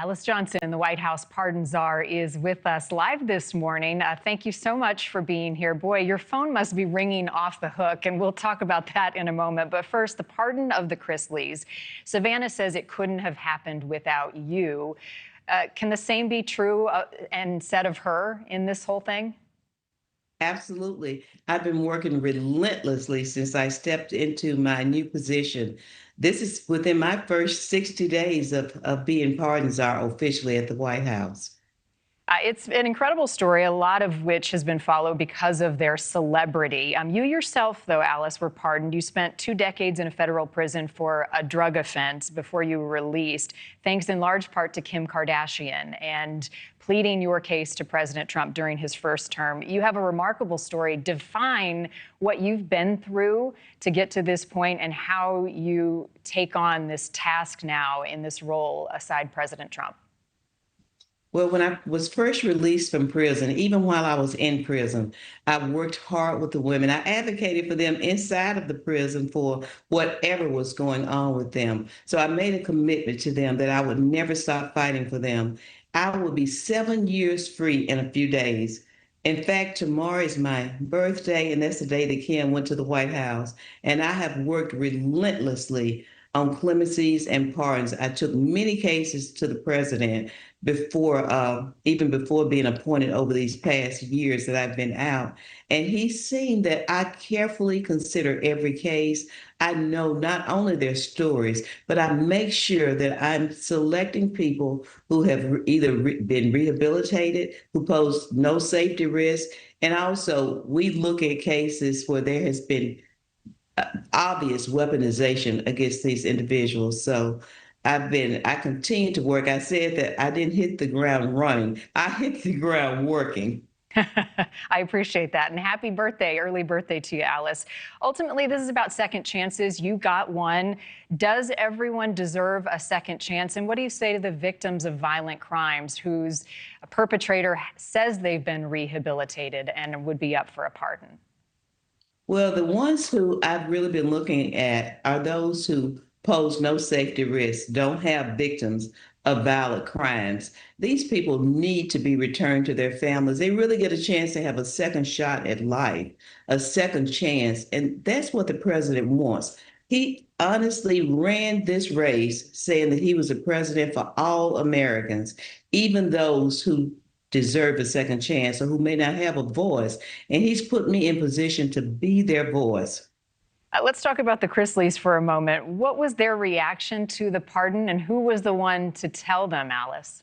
Alice Johnson, the White House pardon czar, is with us live this morning. Thank you so much for being here. Boy, your phone must be ringing off the hook, and we'll talk about that in a moment. But first, the pardon of the Chrisleys. Savannah says it couldn't have happened without you. Can the same be true and said of her in this whole thing? Absolutely. I've been working relentlessly since I stepped into my new position. This is within my first 60 days of being pardon czar officially at the White House. It's an incredible story, a lot of which has been followed because of their celebrity. You yourself, though, Alice, were pardoned. You spent 2 decades in a federal prison for a drug offense before you were released, thanks in large part to Kim Kardashian and pleading your case to President Trump during his first term. You have a remarkable story. Define what you've been through to get to this point and how you take on this task now in this role aside President Trump. Well, when I was first released from prison, even while I was in prison, I worked hard with the women. I advocated for them inside of the prison for whatever was going on with them. So I made a commitment to them that I would never stop fighting for them. I will be 7 years free in a few days. In fact, tomorrow is my birthday, and that's the day that Kim went to the White House. And I have worked relentlessly on clemencies and pardons. I took many cases to the president even before being appointed over these past years that I've been out. And he's seen that I carefully consider every case. I know not only their stories, but I make sure that I'm selecting people who have either been rehabilitated, who pose no safety risk. And also, we look at cases where there has been obvious weaponization against these individuals. So I continue to work. I said that I didn't hit the ground running. I hit the ground working. I appreciate that. And happy birthday, early birthday to you, Alice. Ultimately, this is about second chances. You got one. Does everyone deserve a second chance? And what do you say to the victims of violent crimes whose perpetrator says they've been rehabilitated and would be up for a pardon? Well, the ones who I've really been looking at are those who pose no safety risk, don't have victims of violent crimes. These people need to be returned to their families. They really get a chance to have a second shot at life, a second chance. And that's what the president wants. He honestly ran this race saying that he was a president for all Americans, even those who deserve a second chance or who may not have a voice. And he's put me in position to be their voice. Let's talk about the Chrisleys for a moment. What was their reaction to the pardon, and who was the one to tell them, Alice?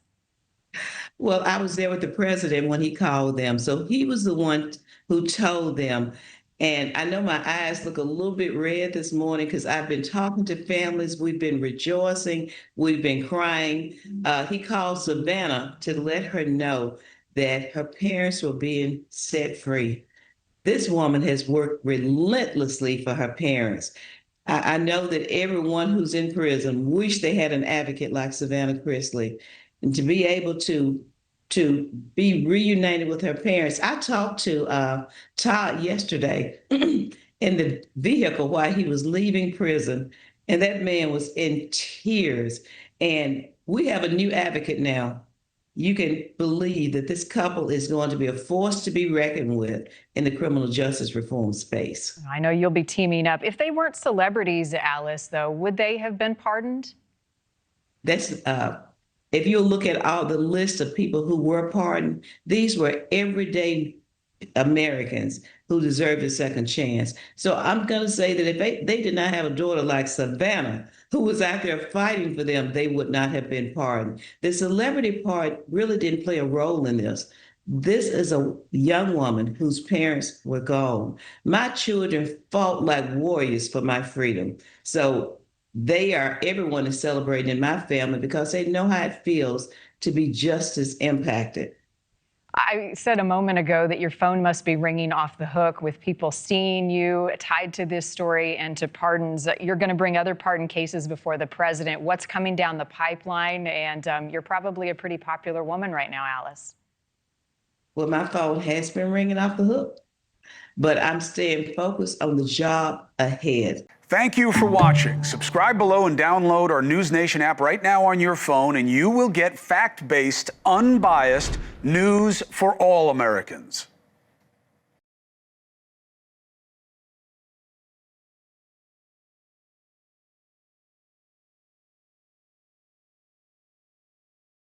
Well, I was there with the president when he called them. So he was the one who told them. And I know my eyes look a little bit red this morning because I've been talking to families. We've been rejoicing. We've been crying. He called Savannah to let her know that her parents were being set free. This woman has worked relentlessly for her parents. I know that everyone who's in prison wish they had an advocate like Savannah Chrisley, and to be able to be reunited with her parents. I talked to Todd yesterday in the vehicle while he was leaving prison, and that man was in tears. And we have a new advocate now. You can believe that this couple is going to be a force to be reckoned with in the criminal justice reform space. I know you'll be teaming up. If they weren't celebrities, Alice, though, would they have been pardoned? That's if you look at all the list of people who were pardoned, these were everyday Americans who deserved a second chance. So I'm going to say that if they did not have a daughter like Savannah, who was out there fighting for them, they would not have been pardoned. The celebrity part really didn't play a role in this. This is a young woman whose parents were gone. My children fought like warriors for my freedom. So everyone is celebrating in my family because they know how it feels to be just as impacted. I said a moment ago that your phone must be ringing off the hook with people seeing you tied to this story and to pardons. You're going to bring other pardon cases before the president. What's coming down the pipeline? And you're probably a pretty popular woman right now, Alice. Well, my phone has been ringing off the hook, but I'm staying focused on the job ahead. Thank you for watching. Subscribe below and download our NewsNation app right now on your phone, and you will get fact-based, unbiased news for all Americans.